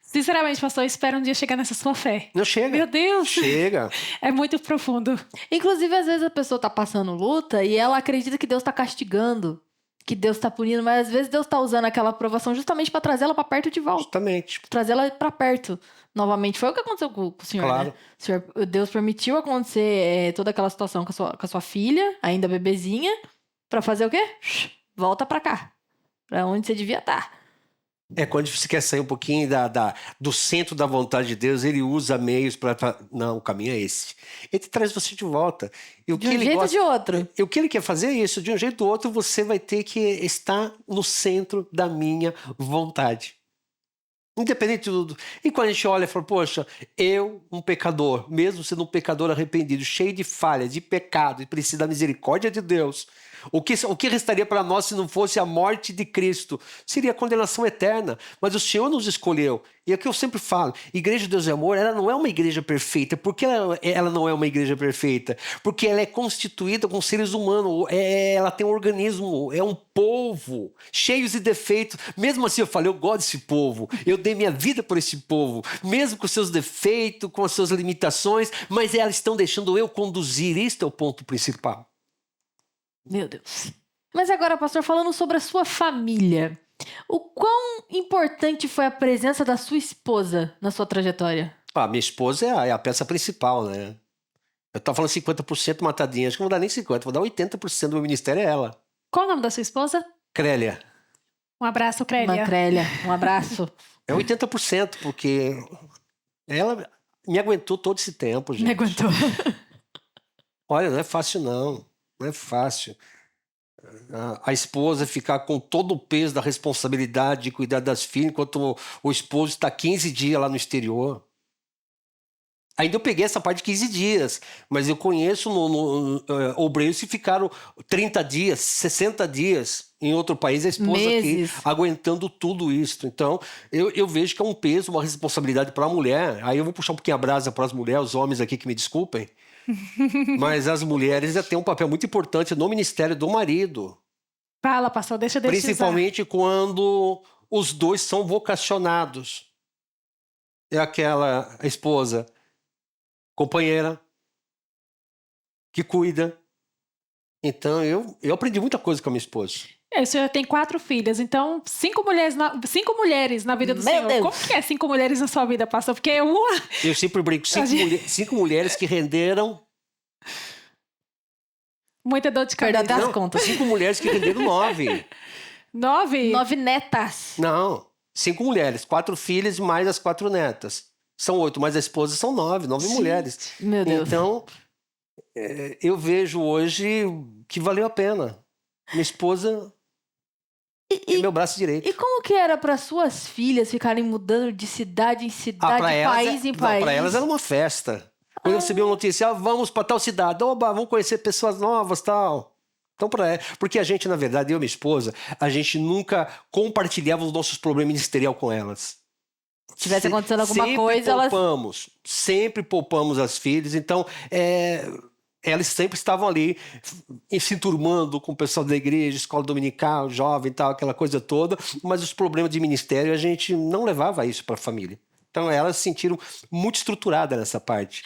Speaker 2: Sinceramente, pastor, eu espero um dia chegar nessa sua fé.
Speaker 3: Não chega.
Speaker 2: Meu Deus.
Speaker 3: Chega.
Speaker 2: É muito profundo.
Speaker 1: Inclusive, às vezes a pessoa tá passando luta e ela acredita que Deus tá castigando, que Deus tá punindo, mas às vezes Deus tá usando aquela aprovação justamente para trazer ela para perto de volta.
Speaker 3: Justamente.
Speaker 1: Trazer ela para perto novamente. Foi o que aconteceu com o senhor,
Speaker 3: claro.
Speaker 1: Né? O senhor, Deus permitiu acontecer toda aquela situação com a sua filha, ainda bebezinha, para fazer o quê? Volta para cá. Para onde você devia estar.
Speaker 3: Quando você quer sair um pouquinho do centro da vontade de Deus, ele usa meios para... Não, o caminho é esse. Ele traz você de volta. E
Speaker 1: de um jeito ou de outro.
Speaker 3: E o que ele quer fazer é isso. De um jeito ou outro, você vai ter que estar no centro da minha vontade. Independente de tudo. E quando a gente olha e fala, poxa, eu, um pecador, mesmo sendo um pecador arrependido, cheio de falhas, de pecado, e precisa da misericórdia de Deus, o que restaria para nós se não fosse a morte de Cristo? Seria a condenação eterna. Mas o Senhor nos escolheu. E é o que eu sempre falo, Igreja de Deus e Amor, ela não é uma igreja perfeita. Por que ela não é uma igreja perfeita? Porque ela é constituída com seres humanos, ela tem um organismo, é um povo, cheios de defeitos. Mesmo assim eu falei, eu gosto desse povo, eu dei minha vida por esse povo, mesmo com seus defeitos, com as suas limitações, mas elas estão deixando eu conduzir. Este é o ponto principal.
Speaker 1: Meu Deus. Mas agora, pastor, falando sobre a sua família, o quão importante foi a presença da sua esposa na sua trajetória?
Speaker 3: Minha esposa é a peça principal, né? Eu tava falando 50% matadinha, acho que não vou dar nem 50%, vou dar 80% do meu ministério é ela.
Speaker 2: Qual o nome da sua esposa?
Speaker 3: Crélia.
Speaker 2: Um abraço, Crélia.
Speaker 1: Uma Crélia, um abraço.
Speaker 3: É 80%, porque ela me aguentou todo esse tempo, gente.
Speaker 1: Me aguentou.
Speaker 3: Olha, não é fácil não. Não é fácil. A esposa ficar com todo o peso da responsabilidade de cuidar das filhas, enquanto o esposo está 15 dias lá no exterior. Ainda eu peguei essa parte de 15 dias, mas eu conheço obreiros que ficaram 30 dias, 60 dias em outro país, a esposa
Speaker 1: meses.
Speaker 3: Aqui aguentando tudo isso. Então, eu vejo que é um peso, uma responsabilidade para a mulher. Aí eu vou puxar um pouquinho a brasa para as mulheres, os homens aqui que me desculpem. Mas as mulheres já têm um papel muito importante no ministério do marido.
Speaker 2: Fala, pastor, deixa eu
Speaker 3: principalmente quando os dois são vocacionados. É aquela esposa companheira que cuida. Então, eu aprendi muita coisa com a minha esposa.
Speaker 2: O senhor tem 4 filhas, então 5 mulheres na vida do
Speaker 1: Meu
Speaker 2: senhor.
Speaker 1: Deus.
Speaker 2: Como que é 5 mulheres na sua vida, pastor? Porque
Speaker 3: Eu sempre brinco, 5 mulheres que renderam...
Speaker 2: Muita dor de cabeça.
Speaker 1: Perda das contas.
Speaker 3: 5 mulheres que renderam 9.
Speaker 2: 9?
Speaker 1: 9 netas.
Speaker 3: Não, 5 mulheres, 4 filhas e mais as 4 netas. São 8, mas a esposa são 9 mulheres.
Speaker 1: Meu Deus.
Speaker 3: Então, eu vejo hoje que valeu a pena. Minha esposa é meu braço direito.
Speaker 1: E como que era para suas filhas ficarem mudando de cidade em cidade, país em país?
Speaker 3: Para elas era uma festa. Quando eu recebi uma notícia, vamos para tal cidade, vamos conhecer pessoas novas, tal. Então, porque a gente, na verdade, eu e minha esposa, a gente nunca compartilhava os nossos problemas ministerial com elas.
Speaker 1: Se tivesse acontecendo alguma coisa,
Speaker 3: sempre poupamos as filhas. Então, elas sempre estavam ali se enturmando com o pessoal da igreja, escola dominical, jovem e tal, aquela coisa toda, mas os problemas de ministério a gente não levava isso para a família. Então elas se sentiram muito estruturadas nessa parte.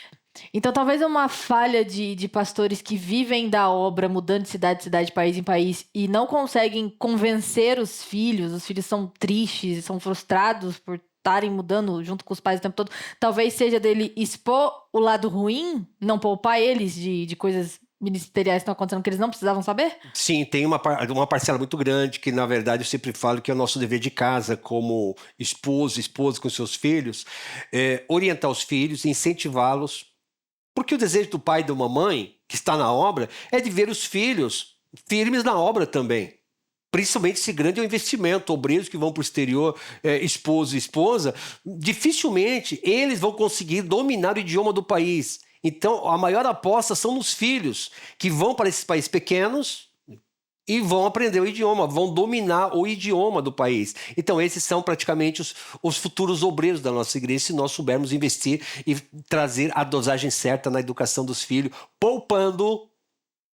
Speaker 1: Então, talvez uma falha de pastores que vivem da obra, mudando de cidade, país em país, e não conseguem convencer os filhos são tristes, são frustrados por estarem mudando junto com os pais o tempo todo, talvez seja dele expor o lado ruim, não poupar eles de coisas ministeriais que estão acontecendo que eles não precisavam saber?
Speaker 3: Sim, tem uma parcela muito grande que, na verdade, eu sempre falo que é o nosso dever de casa, como esposa com seus filhos, orientar os filhos, incentivá-los. Porque o desejo do pai e da mamãe, que está na obra, é de ver os filhos firmes na obra também. Principalmente esse grande é um investimento. Obreiros que vão para o exterior, esposo e esposa, dificilmente eles vão conseguir dominar o idioma do país. Então, a maior aposta são nos filhos, que vão para esses países pequenos e vão aprender o idioma, vão dominar o idioma do país. Então, esses são praticamente os futuros obreiros da nossa igreja, se nós soubermos investir e trazer a dosagem certa na educação dos filhos, poupando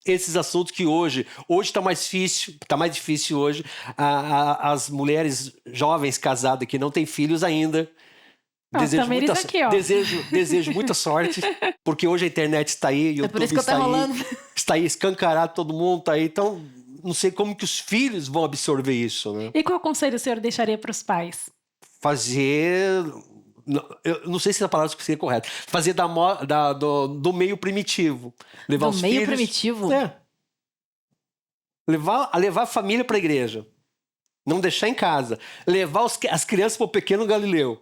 Speaker 3: esses assuntos que hoje está mais difícil hoje. As mulheres jovens casadas que não têm filhos ainda, desejo muita sorte, porque hoje a internet está aí, o YouTube está aí escancarado, todo mundo está aí, então não sei como que os filhos vão absorver isso, né?
Speaker 2: E qual conselho o senhor deixaria para os pais?
Speaker 3: Eu não sei se a palavra seria correta, fazer do meio primitivo. Levar os
Speaker 1: meio
Speaker 3: filhos,
Speaker 1: primitivo?
Speaker 3: Levar a família para a igreja. Não deixar em casa. Levar as crianças para o pequeno Galileu.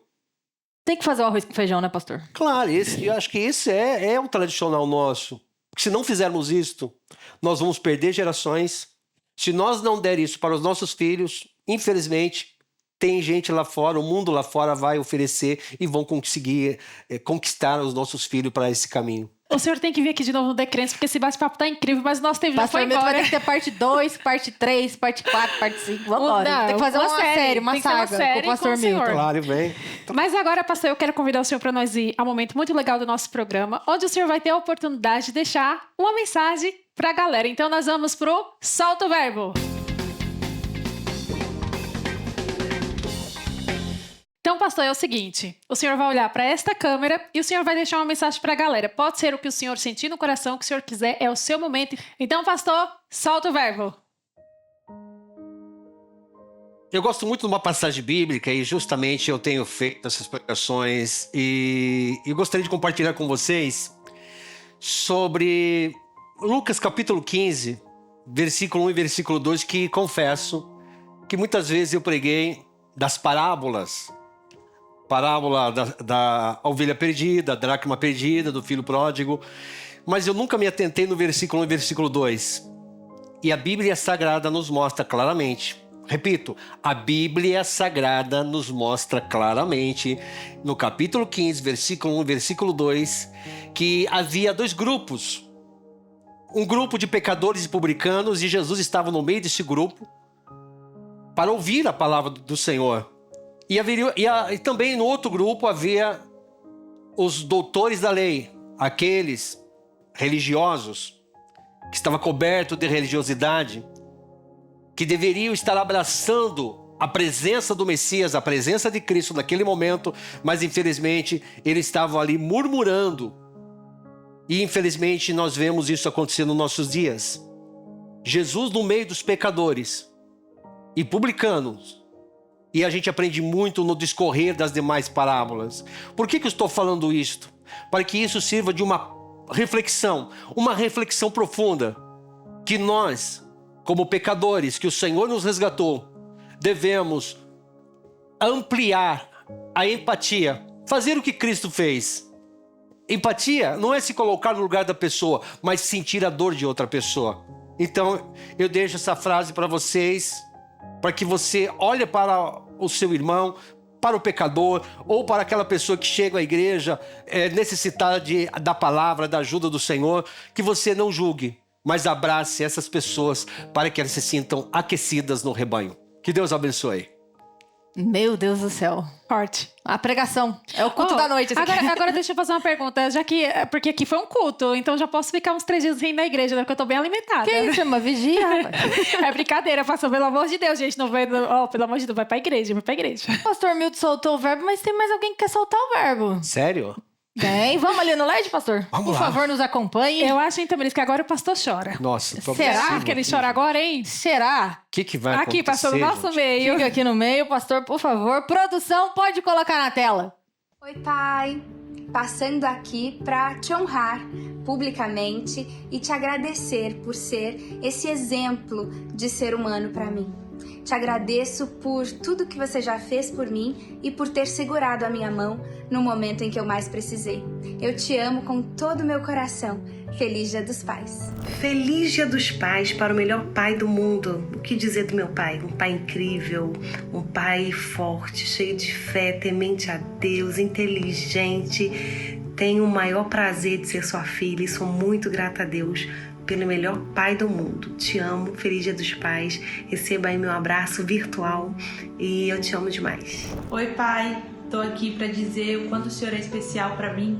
Speaker 1: Tem que fazer o arroz com feijão, né, pastor?
Speaker 3: Claro, eu acho que esse é um tradicional nosso. Porque se não fizermos isto, nós vamos perder gerações. Se nós não der isso para os nossos filhos, infelizmente, tem gente lá fora, o mundo lá fora vai oferecer e vão conseguir conquistar os nossos filhos para esse caminho.
Speaker 2: O senhor tem que vir aqui de novo no Decrência, porque esse bate-papo tá incrível, mas o nosso tempo já foi embora.
Speaker 1: Vai ter que ter parte 2, parte 3, parte 4, parte 5. Vamos embora. Tem que fazer uma série, uma saga com o pastor Milton.
Speaker 3: Claro, vem.
Speaker 2: Mas agora, pastor, eu quero convidar o senhor para nós ir a um momento muito legal do nosso programa, onde o senhor vai ter a oportunidade de deixar uma mensagem para a galera. Então, nós vamos pro Solta o Verbo. Então, pastor, é o seguinte, o senhor vai olhar para esta câmera e o senhor vai deixar uma mensagem para a galera. Pode ser o que o senhor sentir no coração, o que o senhor quiser, é o seu momento. Então, pastor, solta o verbo.
Speaker 3: Eu gosto muito de uma passagem bíblica e justamente eu tenho feito essas pregações e eu gostaria de compartilhar com vocês sobre Lucas capítulo 15, versículo 1 e versículo 2, que confesso que muitas vezes eu preguei das parábolas. Parábola da ovelha perdida, da dracma perdida, do filho pródigo. Mas eu nunca me atentei no versículo 1 e versículo 2. E a Bíblia Sagrada nos mostra claramente. Repito, a Bíblia Sagrada nos mostra claramente, no capítulo 15, versículo 1 e versículo 2, que havia dois grupos. Um grupo de pecadores e publicanos, e Jesus estava no meio desse grupo para ouvir a palavra do Senhor. E também no outro grupo havia os doutores da lei, aqueles religiosos que estavam cobertos de religiosidade, que deveriam estar abraçando a presença do Messias, a presença de Cristo naquele momento, mas infelizmente eles estavam ali murmurando. E infelizmente nós vemos isso acontecer nos nossos dias. Jesus no meio dos pecadores e publicanos. E a gente aprende muito no discorrer das demais parábolas. Por que eu estou falando isto? Para que isso sirva de uma reflexão profunda, que nós, como pecadores, que o Senhor nos resgatou, devemos ampliar a empatia, fazer o que Cristo fez. Empatia não é se colocar no lugar da pessoa, mas sentir a dor de outra pessoa. Então, eu deixo essa frase para vocês, para que você olhe para o seu irmão, para o pecador, ou para aquela pessoa que chega à igreja necessitada da palavra, da ajuda do Senhor, que você não julgue, mas abrace essas pessoas para que elas se sintam aquecidas no rebanho. Que Deus abençoe.
Speaker 1: Meu Deus do céu.
Speaker 2: Forte.
Speaker 1: A pregação. É o culto da noite.
Speaker 2: Agora deixa eu fazer uma pergunta. Já que... Porque aqui foi um culto, então já posso ficar uns 3 dias sem ir na igreja, né? Porque eu tô bem alimentada.
Speaker 1: Que isso? É uma vigia, rapaz.
Speaker 2: É brincadeira, pastor. Pelo amor de Deus, gente. Não vai... pelo amor de Deus, vai pra igreja, vai pra igreja.
Speaker 1: O pastor Milton soltou o verbo, mas tem mais alguém que quer soltar o verbo.
Speaker 3: Sério?
Speaker 1: Tem. Vamos ali no LED, pastor?
Speaker 3: Vamos
Speaker 1: Por
Speaker 3: lá.
Speaker 1: favor, nos acompanhe.
Speaker 2: Eu acho, então, Tamiris, que agora o pastor chora.
Speaker 3: Nossa, tô
Speaker 1: Será
Speaker 3: apreensivo
Speaker 2: Que ele
Speaker 3: aqui,
Speaker 2: chora
Speaker 3: gente.
Speaker 2: agora, hein?
Speaker 1: Será?
Speaker 3: O que vai acontecer,
Speaker 2: Aqui, pastor, no nosso
Speaker 3: gente?
Speaker 2: meio.
Speaker 1: Fica aqui no meio, pastor, por favor. Produção, pode colocar na tela.
Speaker 4: Oi, pai. Passando aqui para te honrar publicamente e te agradecer por ser esse exemplo de ser humano para mim. Te agradeço por tudo que você já fez por mim e por ter segurado a minha mão no momento em que eu mais precisei. Eu te amo com todo o meu coração. Feliz Dia dos Pais.
Speaker 5: Feliz Dia dos Pais para o melhor pai do mundo. O que dizer do meu pai? Um pai incrível, um pai forte, cheio de fé, temente a Deus, inteligente. Tenho o maior prazer de ser sua filha e sou muito grata a Deus pelo melhor pai do mundo. Te amo, feliz Dia dos Pais. Receba aí meu abraço virtual e eu te amo demais.
Speaker 6: Oi, pai. Tô aqui para dizer o quanto o Senhor é especial para mim.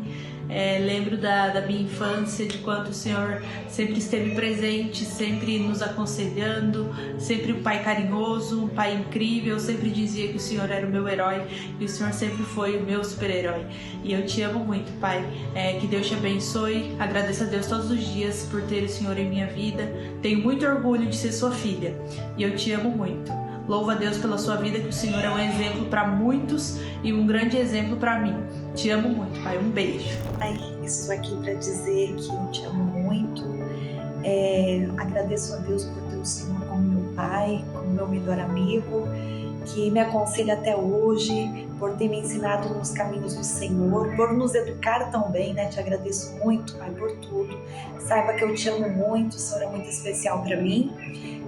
Speaker 6: Lembro da minha infância, de quanto o Senhor sempre esteve presente, sempre nos aconselhando, sempre um pai carinhoso, um pai incrível. Eu sempre dizia que o Senhor era o meu herói e o Senhor sempre foi o meu super-herói. E eu te amo muito, pai. Que Deus te abençoe. Agradeço a Deus todos os dias por ter o Senhor em minha vida. Tenho muito orgulho de ser sua filha e eu te amo muito. Louvo a Deus pela sua vida, que o Senhor é um exemplo para muitos e um grande exemplo para mim. Te amo muito, pai. Um beijo.
Speaker 7: Pai, estou aqui para dizer que eu te amo muito. Agradeço a Deus por ter o Senhor como meu pai, como meu melhor amigo, que me aconselha até hoje, por ter me ensinado nos caminhos do Senhor, por nos educar tão bem, né? Te agradeço muito, pai, por tudo. Saiba que eu te amo muito, o Senhor é muito especial para mim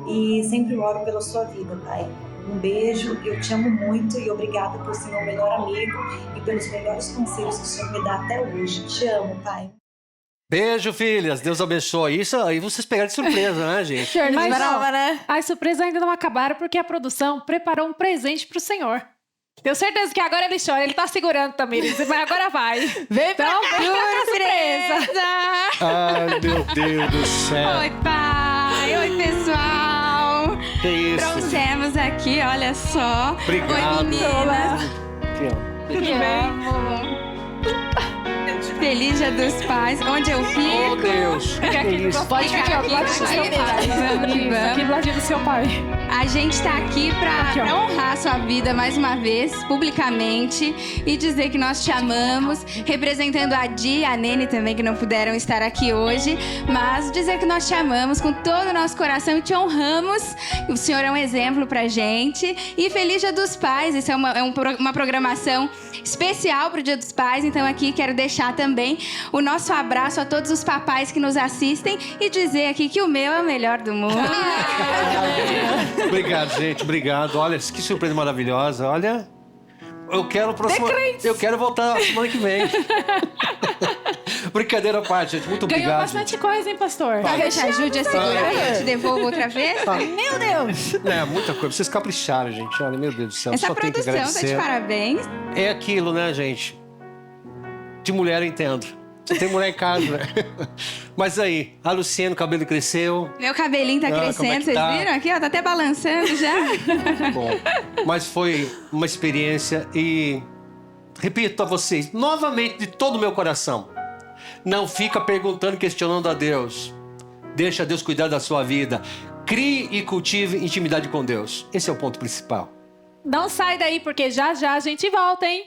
Speaker 7: e sempre oro pela sua vida, pai. Um beijo, eu te amo muito e obrigada por ser meu melhor amigo e pelos melhores conselhos que o Senhor me dá até hoje. Te amo, pai.
Speaker 3: Beijo, filhas. Deus abençoe. Isso aí vocês pegaram de surpresa, né, gente?
Speaker 1: Senhor, não
Speaker 2: Mas,
Speaker 1: esperava, né?
Speaker 2: As surpresas ainda não acabaram porque a produção preparou um presente pro senhor. Tenho certeza que agora ele chora. Ele tá segurando também, mas agora vai.
Speaker 1: Vem pra
Speaker 2: Então,
Speaker 1: cá,
Speaker 2: vem pra surpresa.
Speaker 3: Ai, meu Deus do céu.
Speaker 8: Oi, pai! Oi, pessoal!
Speaker 3: Que isso?
Speaker 8: Trouxemos aqui, olha só.
Speaker 3: Obrigado.
Speaker 8: Oi, meninas!
Speaker 3: Aqui, ó.
Speaker 2: Tudo bem?
Speaker 8: Feliz Dia dos Pais. Onde eu
Speaker 3: Oh,
Speaker 8: fico?
Speaker 3: Deus.
Speaker 2: Fica aqui,
Speaker 1: Pode ficar aqui,
Speaker 2: do seu pai.
Speaker 8: Vamos que
Speaker 2: Isso, aqui
Speaker 8: vamos.
Speaker 2: do ladinho do seu pai.
Speaker 8: A gente tá aqui
Speaker 2: Aqui, ó.
Speaker 8: pra honrar a sua vida mais uma vez, publicamente, e dizer que nós te amamos, representando a Di e a Nene também, que não puderam estar aqui hoje, mas dizer que nós te amamos com todo o nosso coração e te honramos. O Senhor é um exemplo pra gente. E Feliz Dia dos Pais, isso é uma programação especial pro Dia dos Pais, então aqui quero deixar também o nosso abraço a todos os papais que nos assistem e dizer aqui que o meu é o melhor do mundo.
Speaker 3: Obrigado, gente. Obrigado. Olha, que surpresa maravilhosa. Olha, eu quero voltar semana que vem. Brincadeira à parte, gente. Muito
Speaker 2: Ganhou
Speaker 3: obrigado.
Speaker 2: bastante coisa, hein, pastor?
Speaker 8: Talvez te ajude a segurar e eu te devolvo outra vez.
Speaker 1: Meu Deus!
Speaker 3: Muita coisa. Vocês capricharam, gente. Olha, meu Deus do céu.
Speaker 8: Essa
Speaker 3: Só tenho que
Speaker 8: produção tá de
Speaker 3: agradecer.
Speaker 8: parabéns.
Speaker 3: É aquilo, né, gente? De mulher eu entendo. Você tem mulher em casa, né? Mas aí, a Luciana, o cabelo cresceu.
Speaker 8: Meu cabelinho tá
Speaker 3: como é
Speaker 8: crescendo,
Speaker 3: que
Speaker 8: vocês
Speaker 3: tá?
Speaker 8: viram aqui? Ó, tá até balançando já.
Speaker 3: Bom, mas foi uma experiência e repito a vocês, novamente, de todo o meu coração. Não fica perguntando, questionando a Deus. Deixa Deus cuidar da sua vida. Crie e cultive intimidade com Deus. Esse é o ponto principal.
Speaker 2: Não sai daí, porque já já a gente volta, hein?